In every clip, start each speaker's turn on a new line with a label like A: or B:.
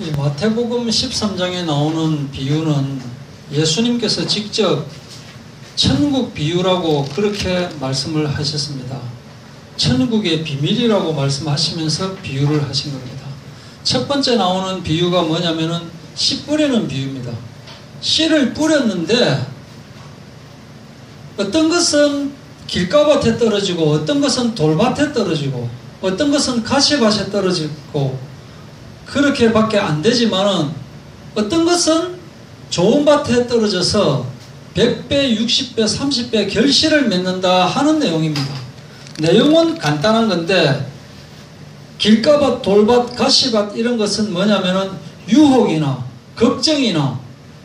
A: 이 마태복음 13장에 나오는 비유는 예수님께서 직접 천국 비유라고 그렇게 말씀을 하셨습니다. 천국의 비밀이라고 말씀하시면서 비유를 하신 겁니다. 첫 번째 나오는 비유가 뭐냐면은 씨 뿌리는 비유입니다. 씨를 뿌렸는데 어떤 것은 길가밭에 떨어지고 어떤 것은 돌밭에 떨어지고 어떤 것은 가시밭에 떨어지고 그렇게밖에 안 되지만은 어떤 것은 좋은 밭에 떨어져서 100배, 60배, 30배 결실을 맺는다 하는 내용입니다. 내용은 간단한 건데 길가밭, 돌밭, 가시밭 이런 것은 뭐냐면은 유혹이나 걱정이나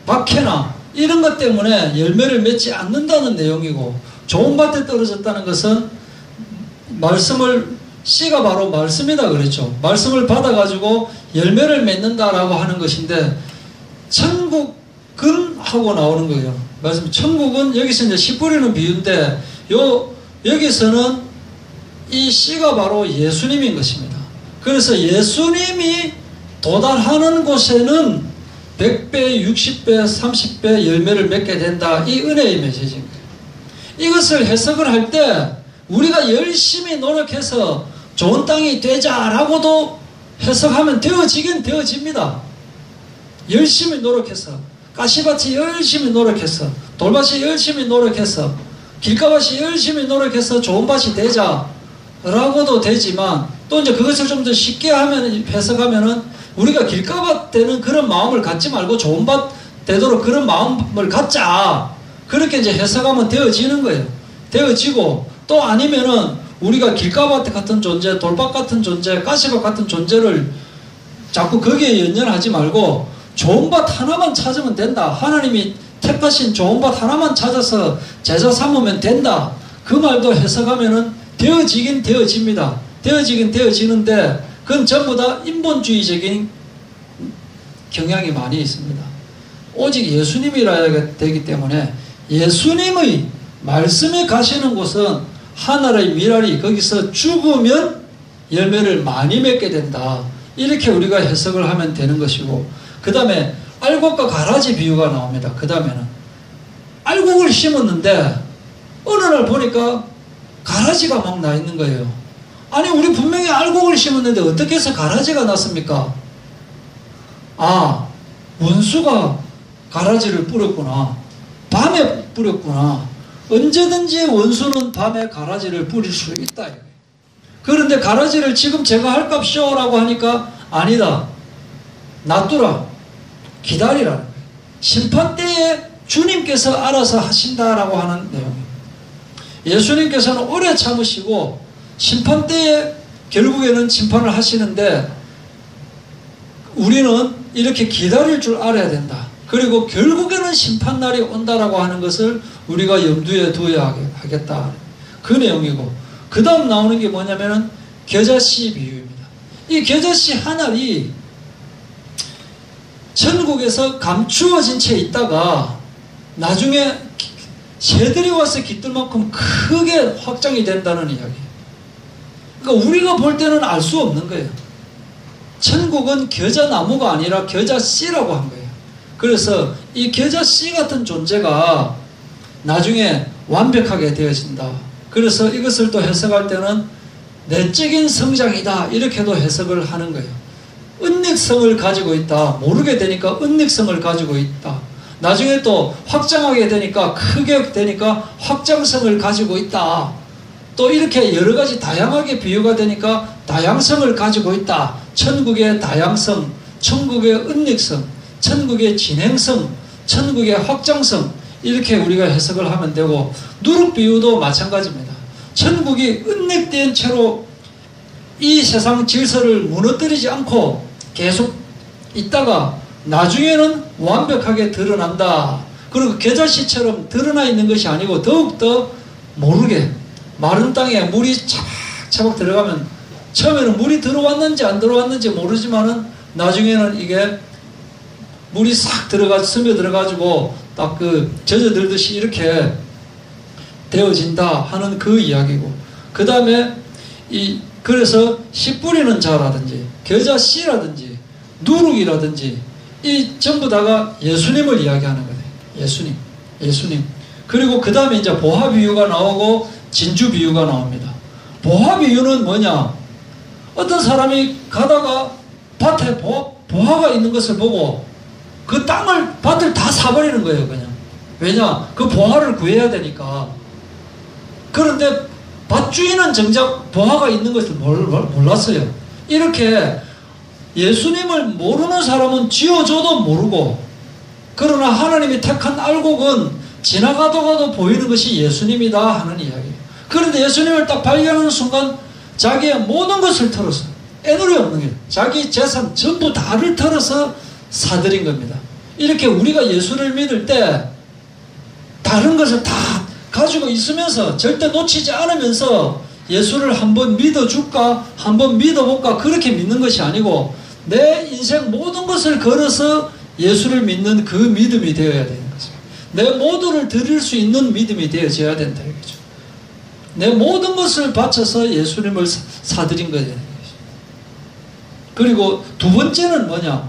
A: 박해나 이런 것 때문에 열매를 맺지 않는다는 내용이고, 좋은 밭에 떨어졌다는 것은 씨가 바로 말씀이다 그랬죠. 말씀을 받아가지고 열매를 맺는다라고 하는 것인데, 천국은 하고 나오는 거예요. 말씀, 천국은 여기서 이제 씨 뿌리는 비유인데, 여기서는 이 씨가 바로 예수님인 것입니다. 그래서 예수님이 도달하는 곳에는 100배, 60배, 30배 열매를 맺게 된다. 이 은혜의 메시지인 거예요. 이것을 해석을 할 때 우리가 열심히 노력해서 좋은 땅이 되자라고도 해석하면 되어지긴 되어집니다. 열심히 노력해서, 가시밭이 열심히 노력해서, 돌밭이 열심히 노력해서, 길가밭이 열심히 노력해서 좋은 밭이 되자라고도 되지만, 또 이제 그것을 좀 더 쉽게 해석하면은 우리가 길가밭 되는 그런 마음을 갖지 말고 좋은 밭 되도록 그런 마음을 갖자, 그렇게 이제 해석하면 되어지는 거예요. 되어지고, 또 아니면은 우리가 길가밭 같은 존재, 돌밭 같은 존재, 가시밭 같은 존재를 자꾸 거기에 연연하지 말고 좋은 밭 하나만 찾으면 된다. 하나님이 택하신 좋은 밭 하나만 찾아서 제자 삼으면 된다. 그 말도 해석하면은 되어지긴 되어집니다. 되어지긴 되어지는데 그건 전부 다 인본주의적인 경향이 많이 있습니다. 오직 예수님이라야 되기 때문에 예수님의 말씀에 가시는 곳은 하늘의 미랄이 거기서 죽으면 열매를 많이 맺게 된다. 이렇게 우리가 해석을 하면 되는 것이고, 그 다음에 알곡과 가라지 비유가 나옵니다. 그 다음에는 알곡을 심었는데 어느 날 보니까 가라지가 막 나 있는 거예요. 아니, 우리 분명히 알곡을 심었는데 어떻게 해서 가라지가 났습니까? 아, 원수가 가라지를 뿌렸구나. 밤에 뿌렸구나. 언제든지 원수는 밤에 가라지를 뿌릴 수 있다. 그런데 가라지를 지금 제가 할값쇼 라고 하니까 아니다. 놔두라. 기다리라는 거예요. 심판때에 주님께서 알아서 하신다라고 하는 내용입니다. 예수님께서는 오래 참으시고 심판때에 결국에는 심판을 하시는데 우리는 이렇게 기다릴 줄 알아야 된다. 그리고 결국에는 심판날이 온다라고 하는 것을 우리가 염두에 두어야 하겠다. 그 내용이고, 그 다음 나오는 게 뭐냐면은 겨자씨 비유입니다. 이 겨자씨 하나이 천국에서 감추어진 채 있다가 나중에 새들이 와서 깃들 만큼 크게 확장이 된다는 이야기예요. 그러니까 우리가 볼 때는 알 수 없는 거예요. 천국은 겨자나무가 아니라 겨자씨라고 한 거예요. 그래서 이 겨자씨 같은 존재가 나중에 완벽하게 되어진다. 그래서 이것을 또 해석할 때는 내적인 성장이다. 이렇게도 해석을 하는 거예요. 은닉성을 가지고 있다. 모르게 되니까 은닉성을 가지고 있다. 나중에 또 확장하게 되니까, 크게 되니까 확장성을 가지고 있다. 또 이렇게 여러 가지 다양하게 비유가 되니까 다양성을 가지고 있다. 천국의 다양성, 천국의 은닉성, 천국의 진행성, 천국의 확장성, 이렇게 우리가 해석을 하면 되고, 누룩 비유도 마찬가지입니다. 천국이 은닉된 채로 이 세상 질서를 무너뜨리지 않고 계속 있다가 나중에는 완벽하게 드러난다. 그리고 겨자씨처럼 드러나 있는 것이 아니고 더욱더 모르게 마른 땅에 물이 차박차박 들어가면 처음에는 물이 들어왔는지 안 들어왔는지 모르지만은 나중에는 이게 물이 싹 스며들어가지고 딱 젖어들듯이 이렇게 되어진다 하는 그 이야기고, 그 다음에 그래서 씨 뿌리는 자라든지 겨자씨라든지 누룩이라든지 이 전부 다가 예수님을 이야기하는 거예요. 예수님. 그리고 그 다음에 이제 보화 비유가 나오고 진주 비유가 나옵니다. 보화 비유는 뭐냐? 어떤 사람이 가다가 밭에 보화가 있는 것을 보고 그 밭을 다 사버리는 거예요, 그냥. 왜냐? 그 보화를 구해야 되니까. 그런데 밭주인은 정작 보화가 있는 것을 몰랐어요. 이렇게 예수님을 모르는 사람은 쥐어줘도 모르고, 그러나 하나님이 택한 알곡은 지나가다가도 보이는 것이 예수님이다 하는 이야기예요. 그런데 예수님을 딱 발견하는 순간 자기의 모든 것을 털어서, 애누리 없는 게 자기 재산 전부 다를 털어서 사들인 겁니다. 이렇게 우리가 예수를 믿을 때 다른 것을 다 가지고 있으면서 절대 놓치지 않으면서 예수를 한번 믿어줄까, 한번 믿어볼까, 그렇게 믿는 것이 아니고 내 인생 모든 것을 걸어서 예수를 믿는 그 믿음이 되어야 되는 거죠. 내 모두를 드릴 수 있는 믿음이 되어져야 된다 이거죠. 내 모든 것을 바쳐서 예수님을 사들인 거예요. 그리고 두 번째는 뭐냐?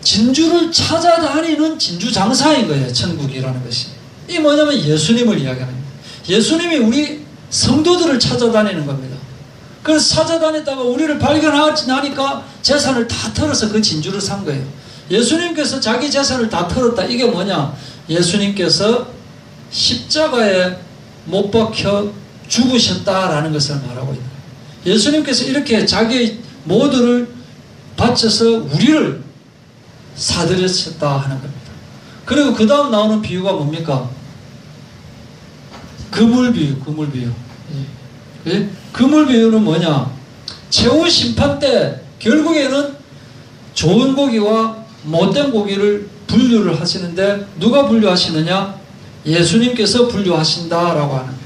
A: 진주를 찾아다니는 진주 장사인 거예요. 천국이라는 것이. 이 뭐냐면 예수님을 이야기하는 거예요. 예수님이 우리 성도들을 찾아다니는 겁니다. 그래서 찾아다녔다가 우리를 발견하니까 재산을 다 털어서 그 진주를 산 거예요. 예수님께서 자기 재산을 다 털었다. 이게 뭐냐? 예수님께서 십자가에 못 박혀 죽으셨다라는 것을 말하고 있는 거예요. 예수님께서 이렇게 자기 모두를 바쳐서 우리를 사들였다 하는 겁니다. 그리고 그 다음 나오는 비유가 뭡니까? 그물 비유. 예? 그물 비유는 뭐냐? 최후 심판 때 결국에는 좋은 고기와 못된 고기를 분류를 하시는데 누가 분류하시느냐? 예수님께서 분류하신다라고 하는 거예요.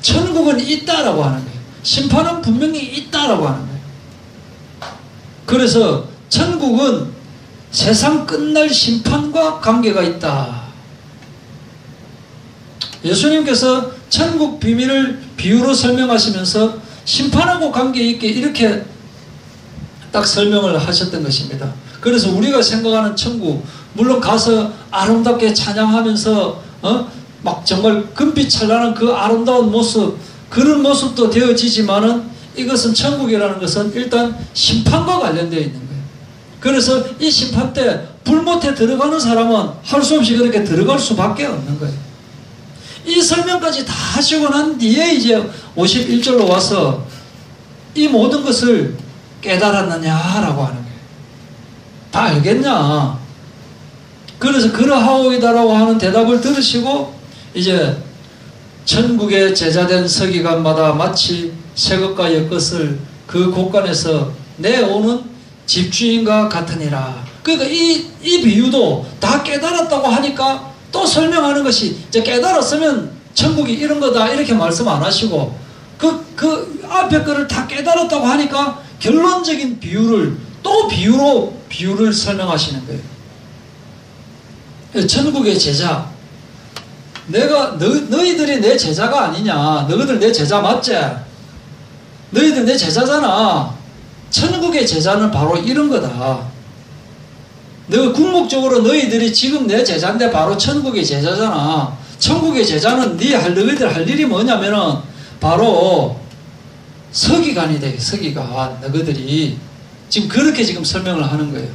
A: 천국은 있다라고 하는 거예요. 심판은 분명히 있다라고 하는 거예요. 그래서 천국은 세상 끝날 심판과 관계가 있다. 예수님께서 천국 비밀을 비유로 설명하시면서 심판하고 관계있게 이렇게 딱 설명을 하셨던 것입니다. 그래서 우리가 생각하는 천국, 물론 가서 아름답게 찬양하면서 막 정말 금빛 찬란한 그 아름다운 모습, 그런 모습도 되어지지만은 이것은 천국이라는 것은 일단 심판과 관련되어 있는 거예요. 그래서 이 심판 때 불못에 들어가는 사람은 할 수 없이 그렇게 들어갈 수밖에 없는 거예요. 이 설명까지 다 하시고 난 뒤에 이제 51절로 와서 이 모든 것을 깨달았느냐라고 하는 거예요. 다 알겠냐? 그래서 그러하오이다라고 하는 대답을 들으시고 이제 천국의 제자된 서기관마다 마치 새것과 옛것을 그 곳간에서 내오는 집주인과 같으니라. 그러니까 이 비유도 다 깨달았다고 하니까 또 설명하는 것이 이제 깨달았으면 천국이 이런 거다 이렇게 말씀 안 하시고 그 앞에 거를 다 깨달았다고 하니까 결론적인 비유를 또 비유를 설명하시는 거예요. 천국의 제자, 너희들이 내 제자가 아니냐? 너희들 내 제자 맞지? 너희들 내 제자잖아. 천국의 제자는 바로 이런 거다. 궁극적으로 너희들이 지금 내 제자인데 바로 천국의 제자잖아. 천국의 제자는 너희들 할 일이 뭐냐면은 바로 서기관이 돼. 서기관. 너희들이 지금 그렇게 지금 설명을 하는 거예요.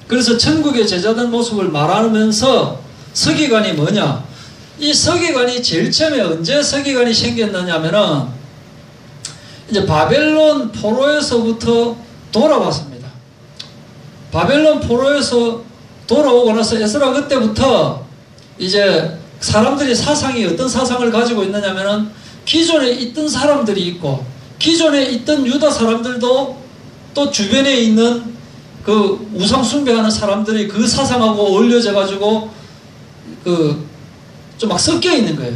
A: 그래서 천국의 제자된 모습을 말하면서 서기관이 뭐냐? 이 서기관이 제일 처음에 언제 서기관이 생겼느냐면은 이제 바벨론 포로에서부터 돌아왔습니다. 바벨론 포로에서 돌아오고 나서 에스라 그때부터 이제 사람들이 사상이 어떤 사상을 가지고 있느냐면은 기존에 있던 사람들이 있고 기존에 있던 유다 사람들도 또 주변에 있는 그 우상 숭배하는 사람들이 그 사상하고 어울려져 가지고 좀 막 섞여 있는 거예요.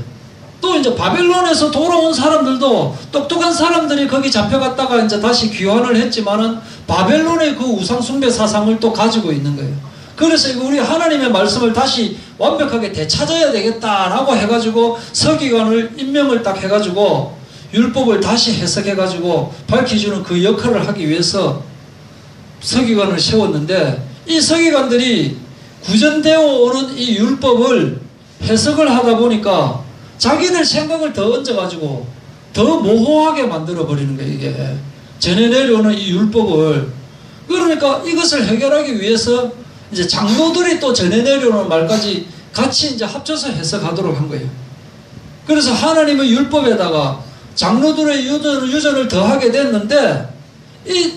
A: 또 이제 바벨론에서 돌아온 사람들도 똑똑한 사람들이 거기 잡혀갔다가 이제 다시 귀환을 했지만은 바벨론의 그 우상 숭배 사상을 또 가지고 있는 거예요. 그래서 우리 하나님의 말씀을 다시 완벽하게 되찾아야 되겠다라고 해가지고 서기관을 임명을 딱 해가지고 율법을 다시 해석해가지고 밝혀주는 그 역할을 하기 위해서 서기관을 세웠는데 이 서기관들이 구전되어 오는 이 율법을 해석을 하다 보니까 자기들 생각을 더 얹어가지고 더 모호하게 만들어버리는 거예요. 이게 전해 내려오는 이 율법을. 그러니까 이것을 해결하기 위해서 이제 장로들이 또 전해 내려오는 말까지 같이 이제 합쳐서 해석하도록 한 거예요. 그래서 하나님의 율법에다가 장로들의 유전을 더하게 됐는데 이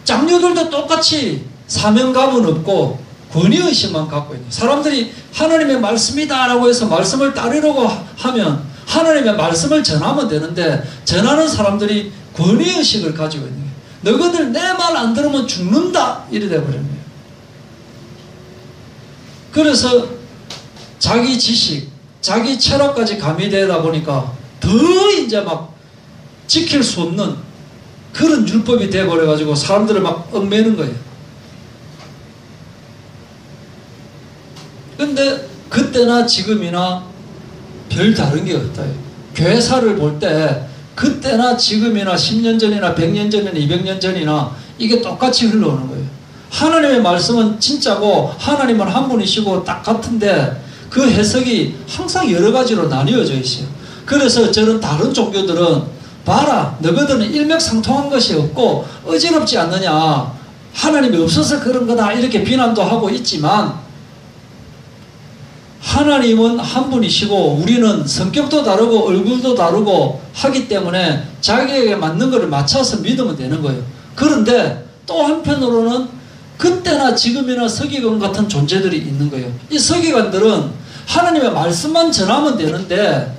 A: 장로들도 똑같이 사명감은 없고 권위의식만 갖고 있는, 사람들이 하나님의 말씀이다라고 해서 말씀을 따르려고 하면 하나님의 말씀을 전하면 되는데 전하는 사람들이 권위의식을 가지고 있는 거예요. 너희들 내 말 안 들으면 죽는다 이래 돼버리는 거예요. 그래서 자기 지식, 자기 철학까지 가미되다 보니까 더 이제 막 지킬 수 없는 그런 율법이 돼버려가지고 사람들을 막 얽매는 거예요. 근데 그때나 지금이나 별 다른 게 없다. 교회사를 볼 때 그때나 지금이나 10년 전이나 100년 전이나 200년 전이나 이게 똑같이 흘러오는 거예요. 하나님의 말씀은 진짜고 하나님은 한 분이시고 딱 같은데 그 해석이 항상 여러 가지로 나뉘어져 있어요. 그래서 저는 다른 종교들은 봐라, 너희들은 일맥상통한 것이 없고 어지럽지 않느냐, 하나님이 없어서 그런 거다 이렇게 비난도 하고 있지만 하나님은 한 분이시고 우리는 성격도 다르고 얼굴도 다르고 하기 때문에 자기에게 맞는 것을 맞춰서 믿으면 되는 거예요. 그런데 또 한편으로는 그때나 지금이나 서기관 같은 존재들이 있는 거예요. 이 서기관들은 하나님의 말씀만 전하면 되는데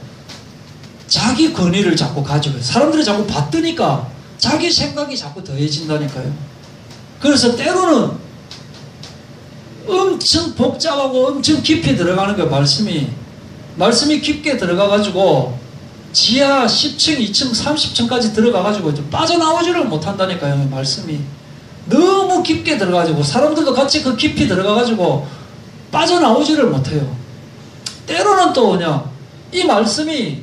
A: 자기 권위를 자꾸 가지고 사람들이 자꾸 받으니까 자기 생각이 자꾸 더해진다니까요. 그래서 때로는 엄청 복잡하고 엄청 깊이 들어가는 거예요. 말씀이 깊게 들어가가지고 지하 10층, 2층, 30층까지 들어가가지고 빠져나오지를 못한다니까요. 말씀이 너무 깊게 들어가가지고 사람들도 같이 그 깊이 들어가가지고 빠져나오지를 못해요. 때로는 또 그냥 이 말씀이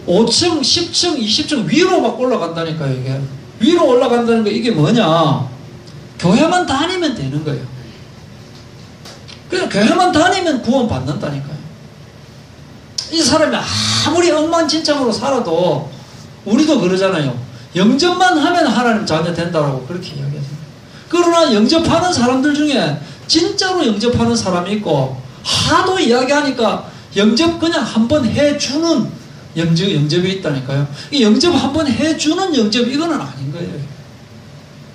A: 5층, 10층, 20층 위로 막 올라간다니까요. 이게 위로 올라간다는 거 이게 뭐냐, 교회만 다니면 되는 거예요. 그냥 교회만 다니면 구원 받는다니까요. 이 사람이 아무리 엉망진창으로 살아도 우리도 그러잖아요. 영접만 하면 하나님 자녀 된다라고 그렇게 이야기하잖아요. 그러나 영접하는 사람들 중에 진짜로 영접하는 사람이 있고 하도 이야기하니까 영접 그냥 한번 해주는 영접이 있다니까요. 이 영접 한번 해주는 영접 이거는 아닌 거예요.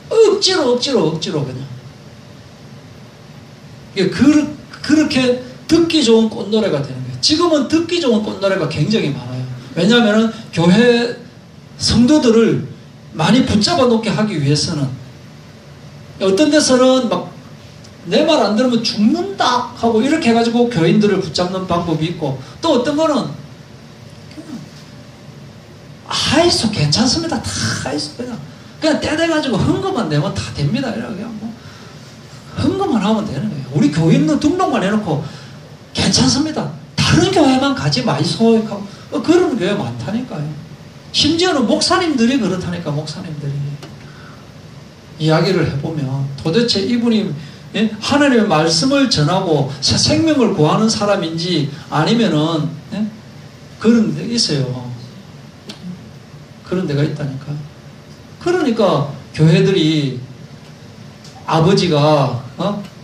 A: 억지로 그냥. 그렇게 듣기 좋은 꽃노래가 되는 거예요. 지금은 듣기 좋은 꽃노래가 굉장히 많아요. 왜냐하면 교회 성도들을 많이 붙잡아 놓게 하기 위해서는 어떤 데서는 막 내 말 안 들으면 죽는다 하고 이렇게 해가지고 교인들을 붙잡는 방법이 있고, 또 어떤 거는 아이소 괜찮습니다. 다 아이소 그냥 때 돼가지고 헌금만 내면 다 됩니다. 이렇게 뭐 헌금만 하면 되는 거예요. 우리 교인은 등록만 해놓고 괜찮습니다. 다른 교회만 가지 마이소 하고 그런 교회 많다니까요. 심지어는 목사님들이 그렇다니까. 목사님들이 이야기를 해보면 도대체 이분이 하나님의 말씀을 전하고 생명을 구하는 사람인지 아니면은 그런 데 있어요. 그런 데가 있다니까. 그러니까 교회들이 아버지가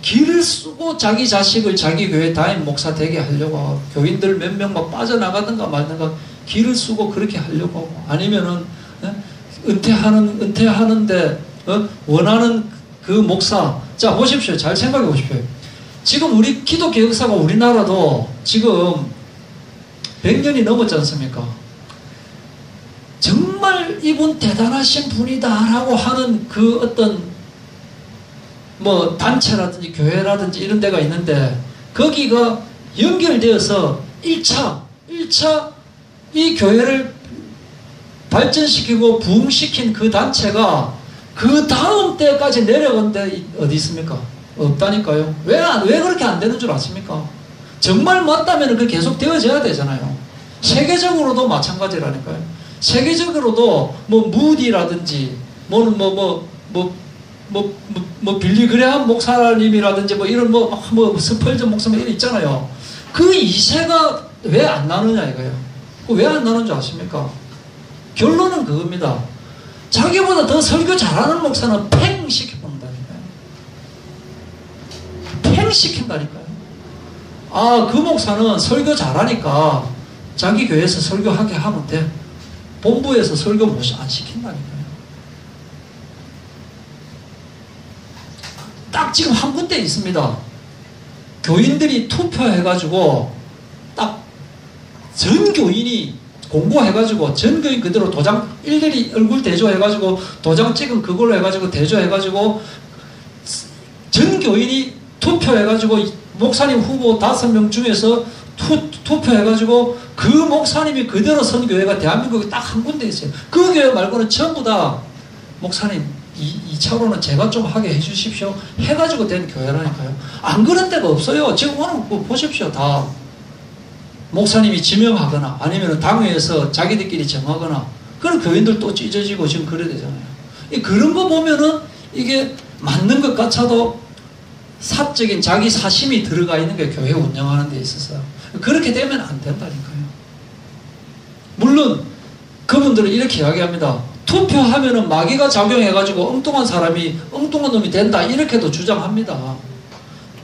A: 길을 쓰고 자기 자식을 자기 교회 담임 목사 되게 하려고, 교인들 몇 명 막 빠져나가든가 말든가 길을 쓰고 그렇게 하려고 하고, 아니면은 은퇴하는데 원하는 그 목사. 자 보십시오. 잘 생각해 보십시오. 지금 우리 기독교 역사가 우리나라도 지금 100년이 넘었지 않습니까? 정말 이분 대단하신 분이다라고 하는 그 어떤 뭐 단체라든지 교회라든지 이런 데가 있는데 거기가 연결되어서 1차 이 교회를 발전시키고 부흥시킨 그 단체가 그 다음 때까지 내려간 데 어디 있습니까? 없다니까요. 왜 그렇게 안 되는 줄 아십니까? 정말 맞다면 그 계속 되어져야 되잖아요. 세계적으로도 마찬가지라니까요. 세계적으로도 뭐 무디라든지 빌리 그레함 목사님이라든지 이런 스펄전 목사님 이런 있잖아요. 그 2세가 왜 안 나누냐 이거예요. 왜 안 나누는 줄 아십니까? 결론은 그겁니다. 자기보다 더 설교 잘하는 목사는 팽 시켜본다니까요. 팽 시킨다니까요. 그 목사는 설교 잘하니까 자기 교회에서 설교하게 하면 돼. 본부에서 설교 안 시킨다니까요. 딱 지금 한 군데 있습니다. 교인들이 투표해가지고 딱 전 교인이 공고해가지고 전 교인 그대로 도장 일일이 얼굴 대조해가지고 도장 찍은 그걸로 해가지고 대조해가지고 전 교인이 투표해가지고 목사님 후보 5명 중에서 투표해가지고 그 목사님이 그대로 선 교회가 대한민국에 딱 한 군데 있어요. 그 교회 말고는 전부 다 목사님 2차로는 제가 좀 하게 해주십시오 해가지고 된 교회라니까요. 안 그런 데가 없어요. 지금 오늘 보십시오. 다 목사님이 지명하거나 아니면 당회에서 자기들끼리 정하거나 그런 교인들 또 찢어지고 지금 그래야 되잖아요. 그런 거 보면은 이게 맞는 것 같아도 사적인 자기 사심이 들어가 있는 게 교회 운영하는 데 있어서 그렇게 되면 안 된다니까요. 물론 그분들은 이렇게 이야기합니다. 투표하면은 마귀가 작용해가지고 엉뚱한 사람이 엉뚱한 놈이 된다 이렇게도 주장합니다.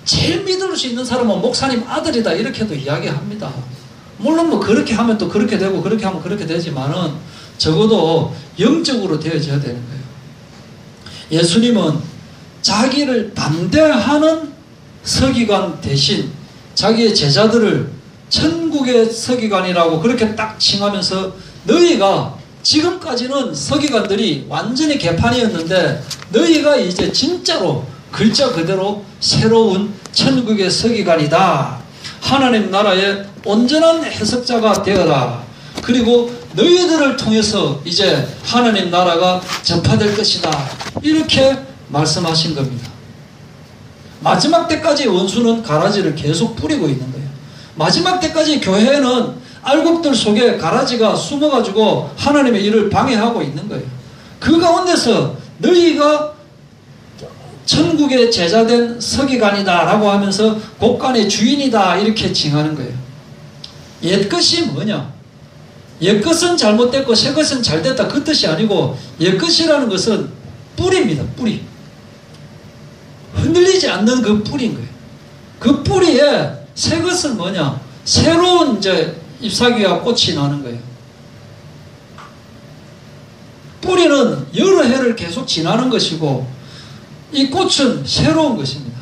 A: 제일 믿을 수 있는 사람은 목사님 아들이다 이렇게도 이야기합니다. 물론 그렇게 하면 또 그렇게 되고 그렇게 하면 그렇게 되지만은 적어도 영적으로 되어져야 되는 거예요. 예수님은 자기를 반대하는 서기관 대신 자기의 제자들을 천국의 서기관이라고 그렇게 딱 칭하면서 너희가 지금까지는 서기관들이 완전히 개판이었는데 너희가 이제 진짜로 글자 그대로 새로운 천국의 서기관이다. 하나님 나라의 온전한 해석자가 되어라. 그리고 너희들을 통해서 이제 하나님 나라가 전파될 것이다. 이렇게 말씀하신 겁니다. 마지막 때까지 원수는 가라지를 계속 뿌리고 있는 거예요. 마지막 때까지 교회는 알곡들 속에 가라지가 숨어가지고 하나님의 일을 방해하고 있는 거예요. 그 가운데서 너희가 천국의 제자된 서기관이다 라고 하면서 곳간의 주인이다 이렇게 칭하는 거예요. 옛것이 뭐냐? 옛것은 잘못됐고 새것은 잘됐다 그 뜻이 아니고 옛것이라는 것은 뿌리입니다. 뿌리. 흔들리지 않는 그 뿌리인 거예요. 그 뿌리에 새것은 뭐냐? 새로운 이제 잎사귀와 꽃이 나는 거예요. 뿌리는 여러 해를 계속 지나는 것이고 이 꽃은 새로운 것입니다.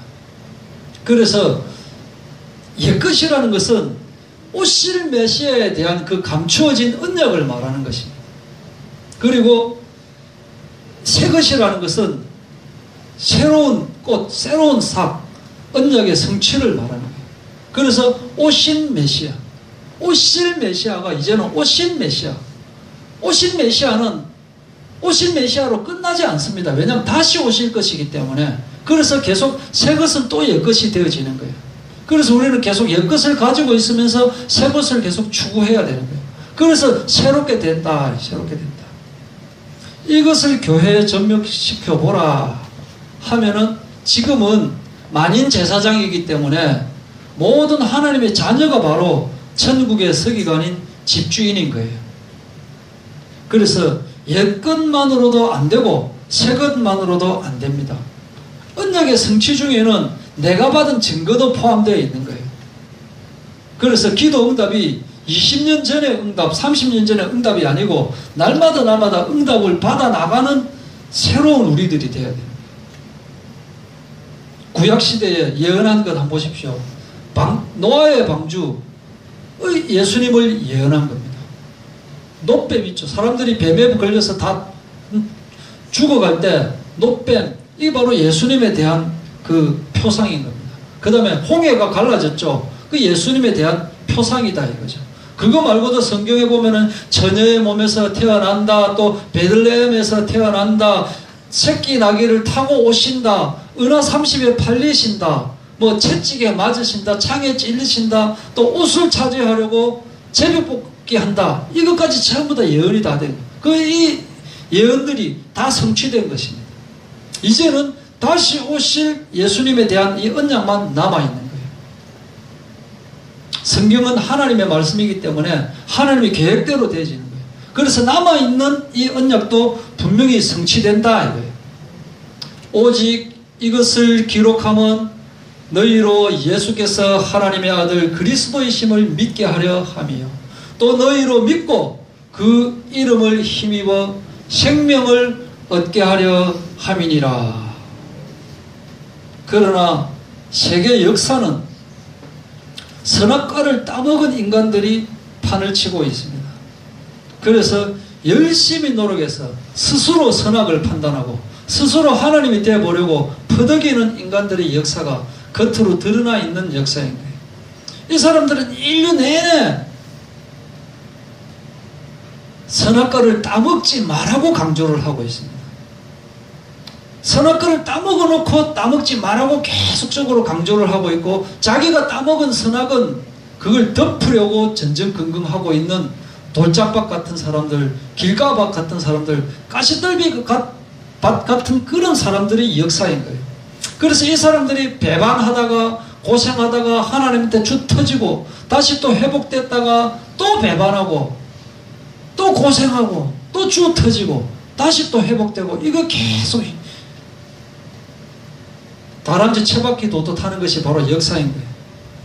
A: 그래서 옛것이라는 것은 오실 메시아에 대한 그 감추어진 언약을 말하는 것입니다. 그리고 새것이라는 것은 새로운 꽃, 새로운 삽, 언약의 성취를 말하는 거예요. 그래서 오신 메시아, 오실 메시아가 이제는 오신 메시아. 오신 메시아는 오신 메시아로 끝나지 않습니다. 왜냐하면 다시 오실 것이기 때문에. 그래서 계속 새 것은 또 옛 것이 되어지는 거예요. 그래서 우리는 계속 옛 것을 가지고 있으면서 새 것을 계속 추구해야 되는 거예요. 그래서 새롭게 된다, 새롭게 된다. 이것을 교회에 접목시켜 보라 하면은 지금은 만인 제사장이기 때문에 모든 하나님의 자녀가 바로 천국의 서기관인 집주인인 거예요. 그래서 옛 것만으로도 안 되고 새 것만으로도 안 됩니다. 언약의 성취 중에는 내가 받은 증거도 포함되어 있는 거예요. 그래서 기도 응답이 20년 전의 응답, 30년 전의 응답이 아니고 날마다 응답을 받아 나가는 새로운 우리들이 되어야 돼요. 구약시대에 예언한 것 한번 보십시오. 노아의 방주, 예수님을 예언한 겁니다. 놋뱀 있죠. 사람들이 뱀에 걸려서 다 죽어갈 때 놋뱀, 이 바로 예수님에 대한 그 표상인 겁니다. 그 다음에 홍해가 갈라졌죠. 그 예수님에 대한 표상이다 이거죠. 그거 말고도 성경에 보면은 처녀의 몸에서 태어난다, 또 베들레헴에서 태어난다, 새끼 나귀를 타고 오신다, 은하 30에 팔리신다, 뭐 채찍에 맞으신다, 창에 찔리신다, 또 옷을 차지하려고 제비 뽑기 한다. 이것까지 전부 다 예언이 다 된 거예요. 이 예언들이 다 성취된 것입니다. 이제는 다시 오실 예수님에 대한 이 언약만 남아있는 거예요. 성경은 하나님의 말씀이기 때문에 하나님의 계획대로 되어지는 거예요. 그래서 남아있는 이 언약도 분명히 성취된다 이거예요. 오직 이것을 기록함은 너희로 예수께서 하나님의 아들 그리스도이심을 믿게 하려 함이요 또 너희로 믿고 그 이름을 힘입어 생명을 얻게 하려 함이니라. 그러나 세계 역사는 선악과를 따먹은 인간들이 판을 치고 있습니다. 그래서 열심히 노력해서 스스로 선악을 판단하고 스스로 하나님이 되어보려고 퍼덕이는 인간들의 역사가 겉으로 드러나 있는 역사인 거예요. 이 사람들은 인류 내내 선악과를 따먹지 말라고 강조를 하고 있습니다. 선악과를 따먹어 놓고 따먹지 말라고 계속적으로 강조를 하고 있고 자기가 따먹은 선악은 그걸 덮으려고 전전긍긍하고 있는 돌짝밭 같은 사람들, 길가밭 같은 사람들, 가시떨비 밭 같은 그런 사람들의 역사인 거예요. 그래서 이 사람들이 배반하다가 고생하다가 하나님한테 주 터지고 다시 또 회복됐다가 또 배반하고 또 고생하고 또 주 터지고 다시 또 회복되고 이거 계속 다람쥐 처바퀴 도도 타는 것이 바로 역사인 거예요.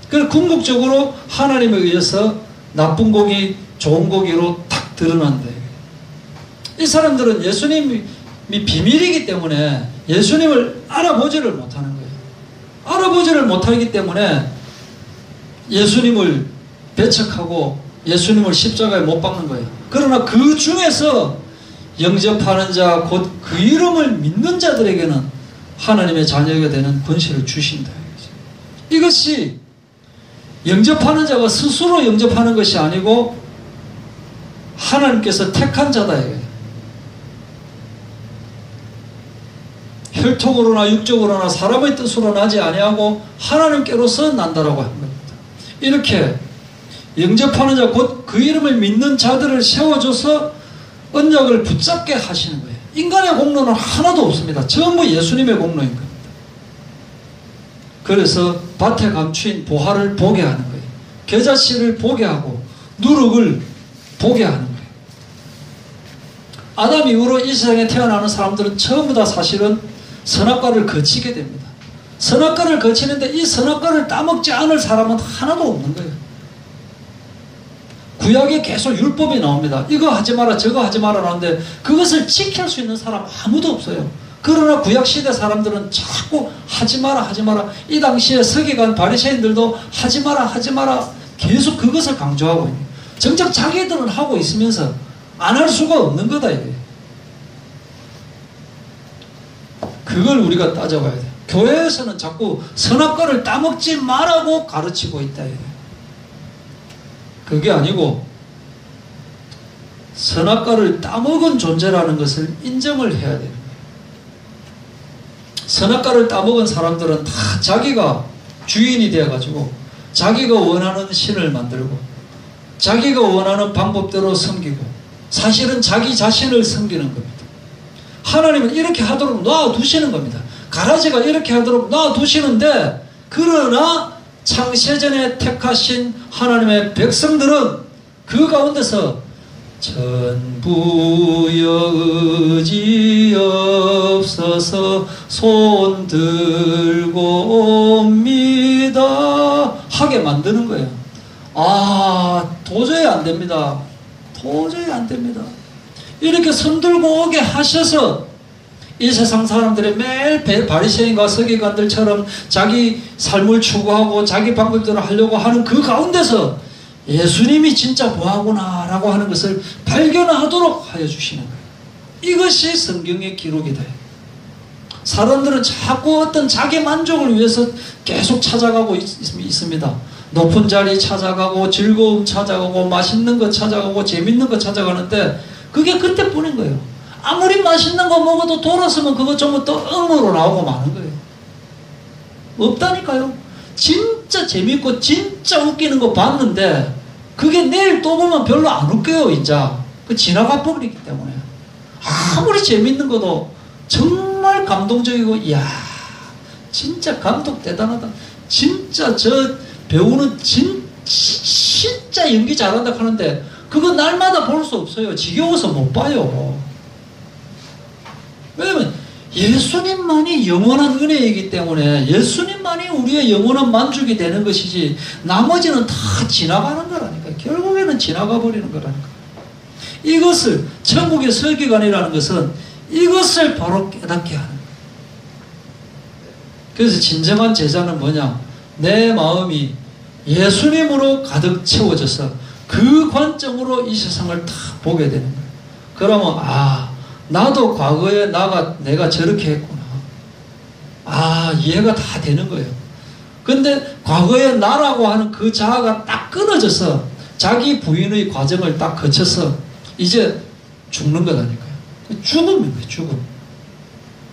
A: 그래서 궁극적으로 하나님에 의해서 나쁜 고기 좋은 고기로 탁 드러난다. 이 사람들은 예수님이 비밀이기 때문에 예수님을 알아보지를 못하는 거예요. 알아보지를 못하기 때문에 예수님을 배척하고 예수님을 십자가에 못 박는 거예요. 그러나 그 중에서 영접하는 자 곧 그 이름을 믿는 자들에게는 하나님의 자녀가 되는 권세를 주신다. 이것이 영접하는 자가 스스로 영접하는 것이 아니고 하나님께서 택한 자다 이거예요. 혈통으로나 육적으로나 사람의 뜻으로 나지 아니하고 하나님께로서 난다라고 한 겁니다. 이렇게 영접하는 자 곧 그 이름을 믿는 자들을 세워줘서 언약을 붙잡게 하시는 거예요. 인간의 공로는 하나도 없습니다. 전부 예수님의 공로인 겁니다. 그래서 밭에 감추인 보화를 보게 하는 거예요. 겨자씨를 보게 하고 누룩을 보게 하는 거예요. 아담 이후로 이 세상에 태어나는 사람들은 전부 다 사실은 선악과를 거치게 됩니다. 선악과를 거치는데 이 선악과를 따먹지 않을 사람은 하나도 없는 거예요. 구약에 계속 율법이 나옵니다. 이거 하지 마라 저거 하지 마라 하는데 그것을 지킬 수 있는 사람 아무도 없어요. 그러나 구약시대 사람들은 자꾸 하지 마라 하지 마라. 이 당시에 서기관 바리새인들도 하지 마라 하지 마라 계속 그것을 강조하고 있는 거예요. 정작 자기들은 하고 있으면서 안 할 수가 없는 거다 이게. 그걸 우리가 따져봐야 돼요. 교회에서는 자꾸 선악과를 따먹지 말라고 가르치고 있다 이게. 그게 아니고 선악과를 따먹은 존재라는 것을 인정을 해야 돼요. 선악과를 따먹은 사람들은 다 자기가 주인이 되어가지고 자기가 원하는 신을 만들고 자기가 원하는 방법대로 섬기고 사실은 자기 자신을 섬기는 겁니다. 하나님은 이렇게 하도록 놔두시는 겁니다. 가라지가 이렇게 하도록 놔두시는데 그러나 창세전에 택하신 하나님의 백성들은 그 가운데서 전부여 의지 없어서 손 들고 옵니다 하게 만드는 거예요. 아 도저히 안 됩니다. 도저히 안 됩니다. 이렇게 손 들고 오게 하셔서 이 세상 사람들이 매일 바리새인과 서기관들처럼 자기 삶을 추구하고 자기 방법대로 하려고 하는 그 가운데서 예수님이 진짜 뭐하구나 라고 하는 것을 발견하도록 하여 주시는 거예요. 이것이 성경의 기록이다. 사람들은 자꾸 어떤 자기 만족을 위해서 계속 찾아가고 있습니다. 높은 자리 찾아가고 즐거움 찾아가고 맛있는 것 찾아가고 재밌는 것 찾아가는데 그게 그때뿐인 거예요. 아무리 맛있는 거 먹어도 돌아서면 그거 전부 또 음으로 나오고 마는 거예요. 없다니까요. 진짜 재밌고 진짜 웃기는 거 봤는데 그게 내일 또 보면 별로 안 웃겨요. 이제 그 지나가 버리기 때문에 아무리 재밌는 것도 정말 감동적이고, 이야, 진짜 감독 대단하다. 진짜 저 배우는 진짜 연기 잘한다 하는데, 그거 날마다 볼 수 없어요. 지겨워서 못 봐요. 왜냐면 예수님만이 영원한 은혜이기 때문에 예수님만이 우리의 영원한 만족이 되는 것이지, 나머지는 다 지나가는 거라니까. 결국에는 지나가 버리는 거라니까. 이것을, 천국의 설계관이라는 것은 이것을 바로 깨닫게 하는 거예요. 그래서 진정한 제자는 뭐냐? 내 마음이 예수님으로 가득 채워져서 그 관점으로 이 세상을 다 보게 되는 거예요. 그러면 나도 과거에 내가 저렇게 했구나. 이해가 다 되는 거예요. 근데 과거의 나라고 하는 그 자아가 딱 끊어져서 자기 부인의 과정을 딱 거쳐서 이제 죽는 거라니까요. 죽음인 거예요.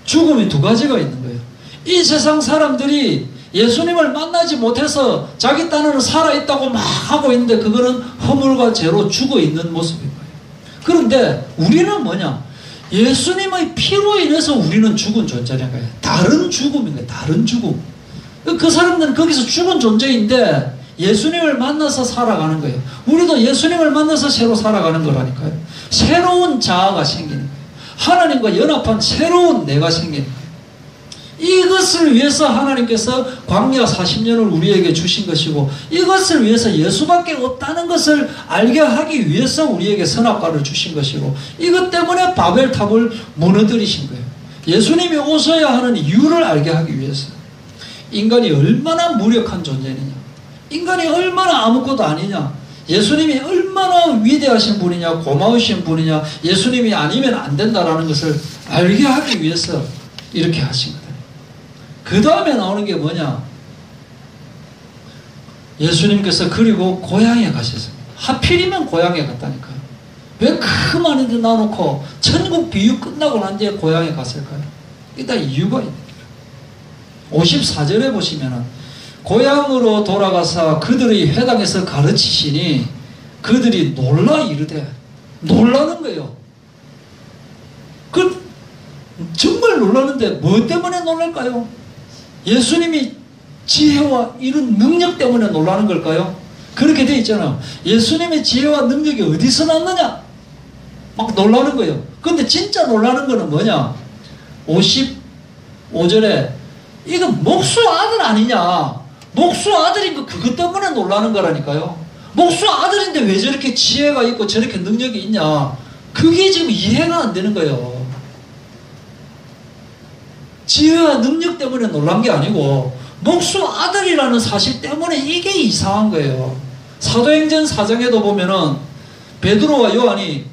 A: 죽음이 두 가지가 있는 거예요. 이 세상 사람들이 예수님을 만나지 못해서 자기 딴에는 살아있다고 막 하고 있는데, 그거는 허물과 죄로 죽어있는 모습인 거예요. 그런데 우리는 뭐냐? 예수님의 피로 인해서 우리는 죽은 존재라는 거예요. 다른 죽음인 거예요. 다른 죽음. 그 사람들은 거기서 죽은 존재인데 예수님을 만나서 살아가는 거예요. 우리도 예수님을 만나서 새로 살아가는 거라니까요. 새로운 자아가 생기는 거예요. 하나님과 연합한 새로운 내가 생기는 거예요. 이것을 위해서 하나님께서 광야 40년을 우리에게 주신 것이고, 이것을 위해서 예수밖에 없다는 것을 알게 하기 위해서 우리에게 선악과를 주신 것이고, 이것 때문에 바벨탑을 무너뜨리신 거예요. 예수님이 오셔야 하는 이유를 알게 하기 위해서. 인간이 얼마나 무력한 존재느냐, 인간이 얼마나 아무것도 아니냐, 예수님이 얼마나 위대하신 분이냐, 고마우신 분이냐, 예수님이 아니면 안 된다라는 것을 알게 하기 위해서 이렇게 하신 거예요. 그 다음에 나오는 게 뭐냐? 예수님께서 그리고 고향에 가셨습니다. 하필이면 고향에 갔다니까요. 왜 그 많은 데 놔놓고 천국 비유 끝나고 난 뒤에 고향에 갔을까요? 일단 이유가 있는 거예요. 54절에 보시면은 고향으로 돌아가서 그들의 회당에서 가르치시니 그들이 놀라 이르되, 놀라는 거예요. 정말 놀라는데 뭐 때문에 놀랄까요? 예수님이 지혜와 이런 능력 때문에 놀라는 걸까요? 그렇게 돼 있잖아요. 예수님의 지혜와 능력이 어디서 났느냐? 막 놀라는 거예요. 근데 진짜 놀라는 거는 뭐냐? 55절에 이건 목수 아들 아니냐? 목수 아들인 거 그것 때문에 놀라는 거라니까요. 목수 아들인데 왜 저렇게 지혜가 있고 저렇게 능력이 있냐? 그게 지금 이해가 안 되는 거예요. 지혜와 능력 때문에 놀란 게 아니고 목수 아들이라는 사실 때문에 이게 이상한 거예요. 사도행전 4장에도 보면은 베드로와 요한이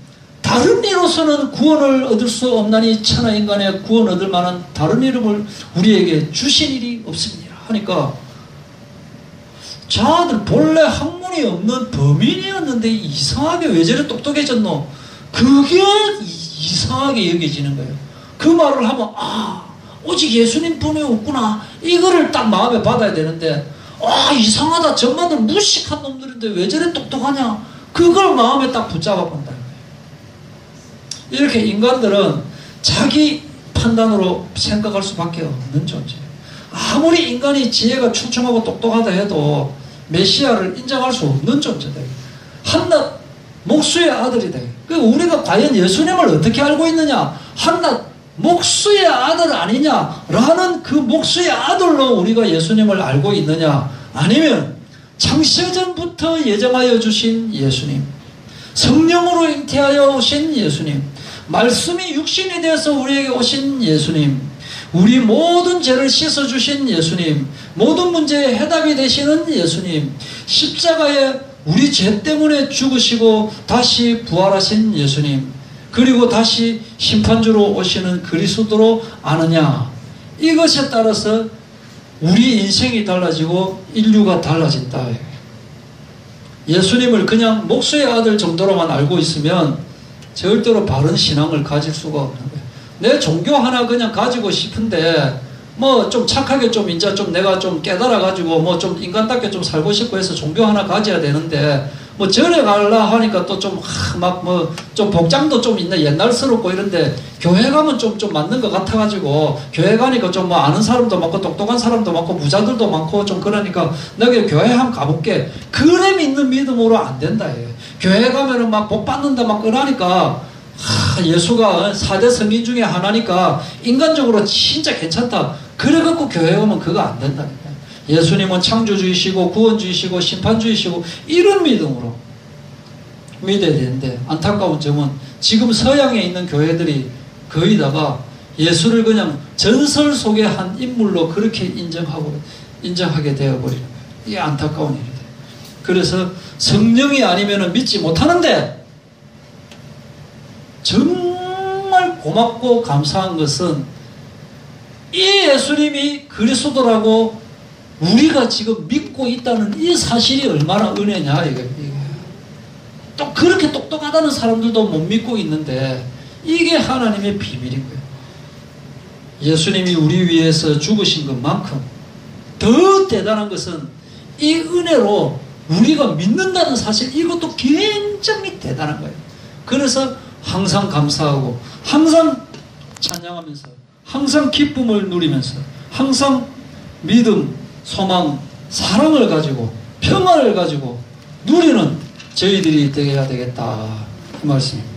A: 다른 이로서는 구원을 얻을 수 없나니 천하 인간의 구원 얻을 만한 다른 이름을 우리에게 주신 일이 없습니다 하니까, 자아들 본래 학문이 없는 범인이었는데 이상하게 왜 저래 똑똑해졌노? 그게 이상하게 여겨지는 거예요. 그 말을 하면 오직 예수님 뿐이 없구나, 이거를 딱 마음에 받아야 되는데, 이상하다, 저만들 무식한 놈들인데 왜 저래 똑똑하냐, 그걸 마음에 딱 붙잡아 본다. 이렇게 인간들은 자기 판단으로 생각할 수밖에 없는 존재예요. 아무리 인간이 지혜가 충청하고 똑똑하다 해도 메시아를 인정할 수 없는 존재다. 한낱 목수의 아들이다. 우리가 과연 예수님을 어떻게 알고 있느냐? 한낱 목수의 아들 아니냐라는 그 목수의 아들로 우리가 예수님을 알고 있느냐? 아니면 창세전부터 예정하여 주신 예수님, 성령으로 잉태하여 오신 예수님, 말씀이 육신이 되어서 우리에게 오신 예수님, 우리 모든 죄를 씻어주신 예수님, 모든 문제의 해답이 되시는 예수님, 십자가에 우리 죄 때문에 죽으시고 다시 부활하신 예수님, 그리고 다시 심판주로 오시는 그리스도로 아느냐, 이것에 따라서 우리 인생이 달라지고 인류가 달라진다. 예수님을 그냥 목수의 아들 정도로만 알고 있으면 절대로 바른 신앙을 가질 수가 없는 거예요. 내 종교 하나 그냥 가지고 싶은데 뭐 좀 착하게 좀 이제 좀 내가 좀 깨달아 가지고 뭐 좀 인간답게 좀 살고 싶고 해서 종교 하나 가져야 되는데, 뭐 절에 가려 하니까 또 좀 막 뭐 좀 복장도 좀 있네, 옛날스럽고 이런데 교회 가면 좀 맞는 것 같아가지고 교회 가니까 좀 뭐 아는 사람도 많고 똑똑한 사람도 많고 부자들도 많고 좀 그러니까 내가 교회 한번 가볼게. 그래 믿는 믿음으로 안 된다. 교회 가면은 막 복 받는다 막 그러니까 예수가 4대 성인 중에 하나니까 인간적으로 진짜 괜찮다. 그래갖고 교회 오면 그거 안 된다니까. 예수님은 창조주이시고 구원주이시고 심판주이시고 이런 믿음으로 믿어야 되는데, 안타까운 점은 지금 서양에 있는 교회들이 거의 다가 예수를 그냥 전설 속의 한 인물로 그렇게 인정하게 되어버리는 거예요. 이게 안타까운 일이다. 그래서 성령이 아니면 믿지 못하는데, 정말 고맙고 감사한 것은 이 예수님이 그리스도라고 우리가 지금 믿고 있다는 이 사실이 얼마나 은혜냐 이게. 또 그렇게 똑똑하다는 사람들도 못 믿고 있는데 이게 하나님의 비밀인 거예요. 예수님이 우리 위해서 죽으신 것만큼 더 대단한 것은 이 은혜로 우리가 믿는다는 사실, 이것도 굉장히 대단한 거예요. 그래서 항상 감사하고 항상 찬양하면서 항상 기쁨을 누리면서 항상 믿음, 소망, 사랑을 가지고 평안을 가지고 누리는 저희들이 되어야 되겠다, 이 말씀입니다.